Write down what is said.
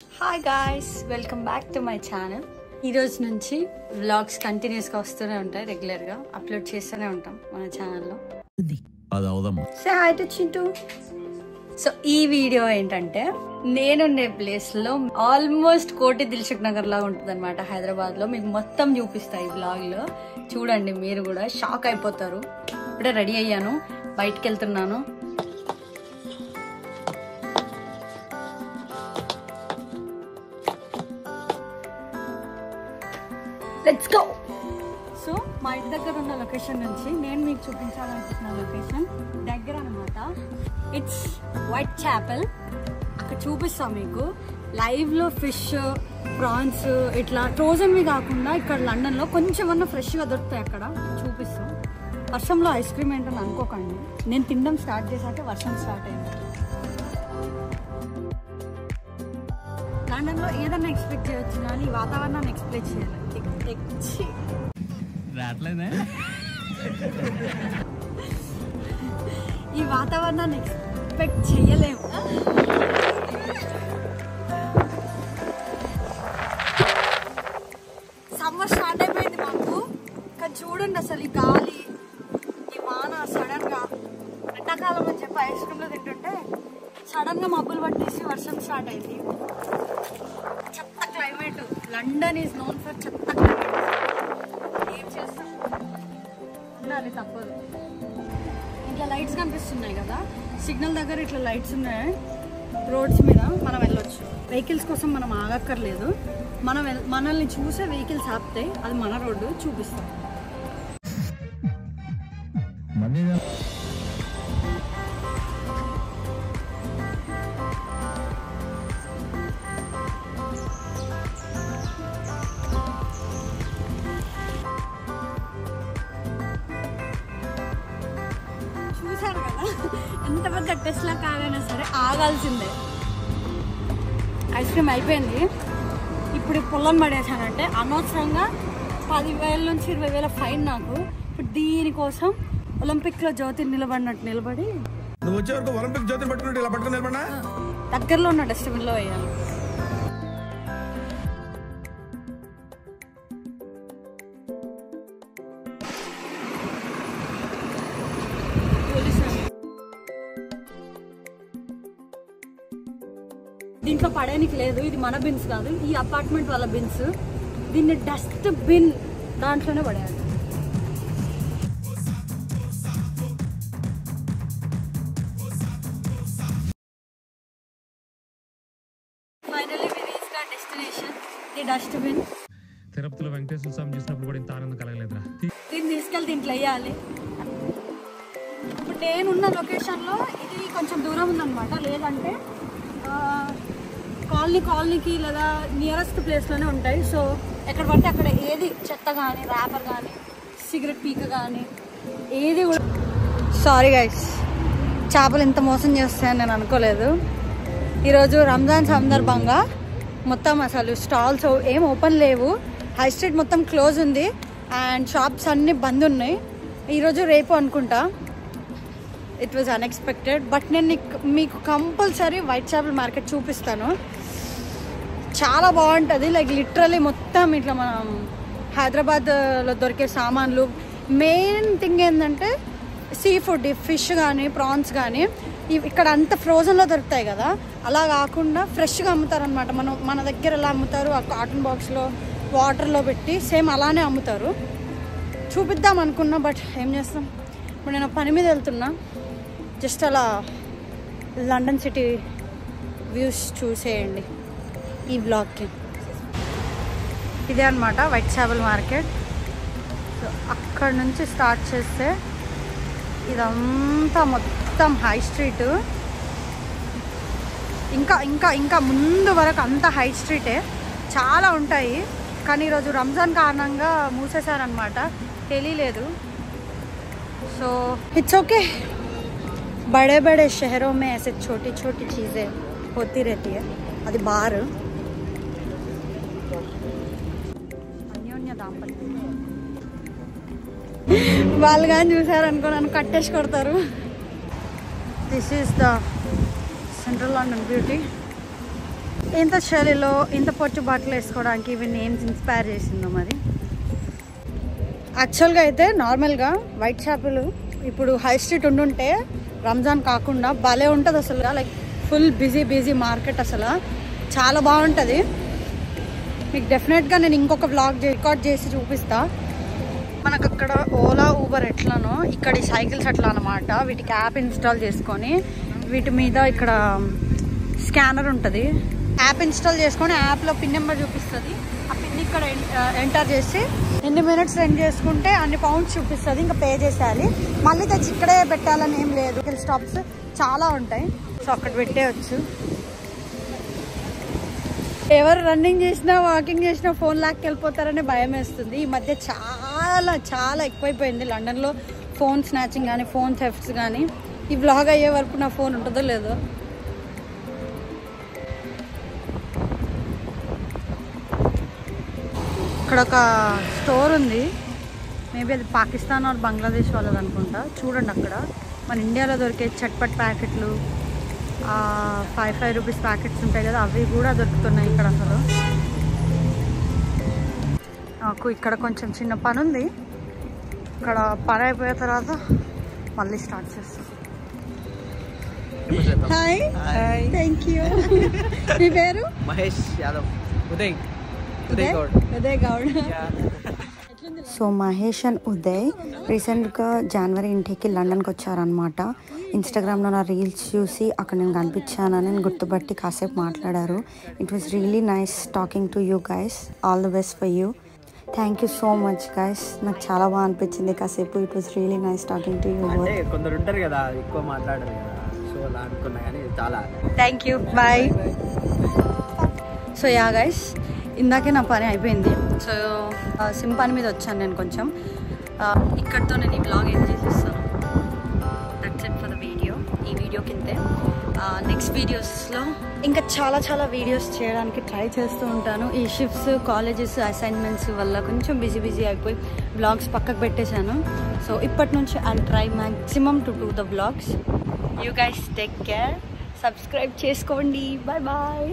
Hi guys, welcome back to my channel. ఈ రోజు నుంచి వ్లాగ్స్ కంటిన్యూస్గా వస్తూనే ఉంటాయి. రెగ్యులర్గా అప్లోడ్ చేస్తూనే ఉంటాం మన ఛానల్లో. Say hi to Chintu. So ఈ వీడియో ఏంటంటే, నేనుండే ప్లేస్లో ఆల్మోస్ట్ కోటి దిల్సుఖ్ నగర్ లాగా ఉంటుంది అనమాట హైదరాబాద్లో. మీకు మొత్తం చూపిస్తాయి ఈ వ్లాగ్లో. చూడండి, మీరు కూడా షాక్ అయిపోతారు. ఇప్పుడే రెడీ అయ్యాను, బయటికి వెళ్తున్నాను. Let's go. సో మా ఇంటి దగ్గర ఉన్న లొకేషన్ నుంచి నేను మీకు చూపించాలనుకుంటున్న లొకేషన్ దగ్గర అనమాట. It's white Chappell. అక్కడ చూపిస్తాం మీకు లైవ్లో ఫిష్, ప్రాన్స్ ఇట్లా ఫ్రోజన్వి కాకుండా ఇక్కడ లండన్లో కొంచెమన్నా ఫ్రెష్గా దొరుకుతాయి. అక్కడ చూపిస్తాం. వర్షంలో ఐస్ క్రీమ్ ఏంటని అనుకోకండి, నేను తినడం స్టార్ట్ చేశాక వర్షం స్టార్ట్ అయింది. లండన్లో ఏదన్నా ఎక్స్పెక్ట్ చేయొచ్చు, కానీ వాతావరణాన్ని ఎక్స్పెక్ట్ చేయాలి. ఈ వాతావరణాన్ని ఎక్స్పెక్ట్ చేయలేము. సమ్మర్ స్టార్ట్ అయిపోయింది మాకు, కానీ చూడండి అసలు ఈ గాలి, ఈ వాన సడన్ గా. ఎండాకాలం అని చెప్పి ఐస్ క్రీమ్లో తింటుంటే సడన్ గా మబ్బులు పట్టేసి వర్షం స్టార్ట్ అయింది. చెత్త climate. London is known for చెత్త క్లైమేట్. ఏం చేస్తాం, ఉండాలి, తప్పదు. ఇట్లా లైట్స్ కనిపిస్తున్నాయి కదా, సిగ్నల్ దగ్గర ఇట్లా లైట్స్ ఉన్నాయి. రోడ్స్ మీద మనం వెళ్ళొచ్చు. వెహికల్స్ కోసం మనం ఆగక్కర్లేదు. మనల్ని చూసే వెహికల్స్ ఆపితే అది మన రోడ్డు చూపిస్తాం. చూసారు కదా, ఎంత పెద్ద టెస్లా కాగైనా సరే ఆగాల్సిందే. ఐస్ క్రీమ్ అయిపోయింది. ఇప్పుడు పొలం పడేసానంటే అనవసరంగా 10,000 నుంచి 20,000 ఫైన్ నాకు. ఇప్పుడు దీనికోసం ఒలింపిక్లో జ్యోతిని నిలబడినట్టు నిలబడి, దగ్గరలో ఉన్న డస్ట్బిన్లో వేయాలి. దీంట్లో పడేనికి లేదు, ఇది మన బిన్స్ కాదు, ఈ అపార్ట్మెంట్ వాళ్ళ బిన్స్. దీన్ని డస్ట్ బిన్ దాంట్లోనే పడేయాలి. Finally we reached our destination, the dustbin. తిరుపతిలో వెంకటేశ్వర స్వామి చూసినప్పుడు కూడా ఇంత ఆనందం కలగలేదురా. దీన్ని తీసుకెళ్ళి దీంట్లో వేయాలి. ఇప్పుడు నేనున్న లొకేషన్లో ఇది కొంచెం దూరం ఉందన్నమాట. లేదంటే కాలనీకి లేదా నియరెస్ట్ ప్లేస్లోనే ఉంటాయి. సో ఎక్కడ పడితే అక్కడ ఏది చెత్త కానీ, ర్యాపర్ కానీ, సిగరెట్ పీక కానీ ఏది కూడా. సారీ గైస్, చేపలు ఇంత మోసం చేస్తాయని నేను అనుకోలేదు. ఈరోజు రంజాన్ సందర్భంగా మొత్తం అసలు స్టాల్స్ ఏం ఓపెన్ లేవు. హై స్ట్రీట్ మొత్తం క్లోజ్ ఉంది అండ్ షాప్స్ అన్నీ బంద్ ఉన్నాయి. ఈరోజు రేపు అనుకుంటా. It was unexpected. బట్ నేను మీకు కంపల్సరీ వైట్ చేపల మార్కెట్ చూపిస్తాను. చాలా బాగుంటుంది. లైక్ లిటరలీ మొత్తం ఇట్లా మనం హైదరాబాద్లో దొరికే సామాన్లు. మెయిన్ థింగ్ ఏంటంటే సీ ఫుడ్, ఫిష్ కానీ, ప్రాన్స్ కానీ ఇక్కడ అంత ఫ్రోజన్లో దొరుకుతాయి కదా, అలా కాకుండా ఫ్రెష్గా అమ్ముతారనమాట. మన దగ్గర ఎలా అమ్ముతారు, ఆ కాటన్ బాక్స్లో వాటర్లో పెట్టి సేమ్ అలానే అమ్ముతారు. చూపిద్దాం అనుకున్నా, బట్ ఏం చేస్తాం. ఇప్పుడు నేను పని మీద వెళ్తున్నా. జస్ట్ అలా లండన్ సిటీ వ్యూస్ చూసేయండి ఈ బ్లాగ్కి. ఇదే అనమాట వైట్ చేపల మార్కెట్. సో అక్కడ నుంచి స్టార్ట్ చేస్తే ఇదంతా మొత్తం హై స్ట్రీట్. ఇంకా ముందు వరకు అంతా హై స్ట్రీటే. చాలా ఉంటాయి, కానీ ఈరోజు రంజాన్ కారణంగా మూసేశారనమాట, తెలియలేదు. So it's okay. बड़े बड़े शहरों में ऐसे छोटी छोटी चीज़ें होती रहती है. అది బార్. అన్యోన్య దాంపత్యం. వాళ్ళు కానీ చూసారనుకో నన్ను కట్టేసి కొడతారు. This is the central London beauty. ఇంత చలిలో ఇంత పొట్టు బట్టలు వేసుకోవడానికి ఇవి నేమ్స్ ఇన్స్పైర్ చేసిందో మరి. యాక్చువల్గా అయితే నార్మల్గా వైట్ చేపలు ఇప్పుడు హై స్ట్రీట్ ఉండుంటే రంజాన్ కాకుండా భలే ఉంటుంది అసలు. లైక్ ఫుల్ బిజీ మార్కెట్, అసలు చాలా బాగుంటుంది. మీకు డెఫినెట్గా నేను ఇంకొక వ్లాగ్ రికార్డ్ చేసి చూపిస్తా. మనకు అక్కడ ఓలా ఊబర్ ఎట్లానో ఇక్కడ ఈ సైకిల్స్ అట్లా అనమాట. వీటికి యాప్ ఇన్స్టాల్ చేసుకొని వీటి మీద ఇక్కడ స్కానర్ ఉంటుంది. యాప్ ఇన్స్టాల్ చేసుకొని యాప్లో పిన్ నెంబర్ చూపిస్తుంది. ఆ పిన్ ఇక్కడ ఎంటర్ చేసి ఎన్ని మినిట్స్ రెంట్ చేసుకుంటే అన్ని పౌండ్స్ చూపిస్తుంది. ఇంకా పే చేసేయాలి. మళ్ళీ తెచ్చి ఇక్కడే పెట్టాలని ఏం లేదు. స్టాప్స్ చాలా ఉంటాయి, సో అక్కడ పెట్టేయచ్చు. ఎవరు రన్నింగ్ చేసినా వాకింగ్ చేసినా ఫోన్ లాక్కి వెళ్ళిపోతారని భయం వేస్తుంది. ఈ మధ్య చాలా ఎక్కువైపోయింది లండన్లో ఫోన్ స్నాచింగ్ కానీ ఫోన్ థెఫ్ట్స్ కానీ. ఈ బ్లాగ్ అయ్యే వరకు నా ఫోన్ ఉంటుందో లేదో. ఇక్కడ ఒక స్టోర్ ఉంది, మేబీ అది పాకిస్తాన్ ఆర్ బంగ్లాదేశ్ వాళ్ళది అనుకుంటా. చూడండి అక్కడ మన ఇండియాలో దొరికే చట్పట్ ప్యాకెట్లు, 5 రూపీస్ ప్యాకెట్స్ ఉంటాయి కదా, అవి కూడా దొరుకుతున్నాయి ఇక్కడ. అసలు నాకు ఇక్కడ కొంచెం చిన్న పని ఉంది. ఇక్కడ పని అయిపోయిన తర్వాత మళ్ళీ స్టార్ట్ చేస్తాం. Hi, thank you. మీ పేరు? మహేష్ యాదవ్. ఉదయ్ గౌడ్. సో మహేష్ అండ్ ఉదయ్ రీసెంట్గా జనవరి ఇంటికి లండన్కి వచ్చారనమాట. ఇన్స్టాగ్రామ్లో నా రీల్స్ చూసి అక్కడ నేను కనిపించానని నేను గుర్తుపట్టి కాసేపు మాట్లాడారు. It was really nice talking to you guys. All the best for you. Thank you so much guys. నాకు చాలా బాగా అనిపించింది కాసేపు. It was really nice talking to you. అంటే కొందరు ఉంటారు కదా ఎక్కువ మాట్లాడరు కదా, సో అలా అనుకున్నా కానీ చాలా thank you, bye. So yeah guys, ఇందాకే నా పని అయిపోయింది. సో సిమ్ పని మీద వచ్చాను నేను కొంచెం. ఇక్కడితో నేను ఈ బ్లాగ్ ఎండ్ చేసేస్తాను. That's it for the video. ఈ వీడియో కిందే నెక్స్ట్ వీడియోస్లో ఇంకా చాలా వీడియోస్ చేయడానికి ట్రై చేస్తూ ఉంటాను. ఈ షిఫ్ట్స్, కాలేజెస్, అసైన్మెంట్స్ వల్ల కొంచెం బిజీ అయిపోయి బ్లాగ్స్ పక్కకు పెట్టేశాను. సో ఇప్పటి నుంచి I'll try maximum to do the blogs. You guys take care, subscribe చేసుకోండి. బాయ్.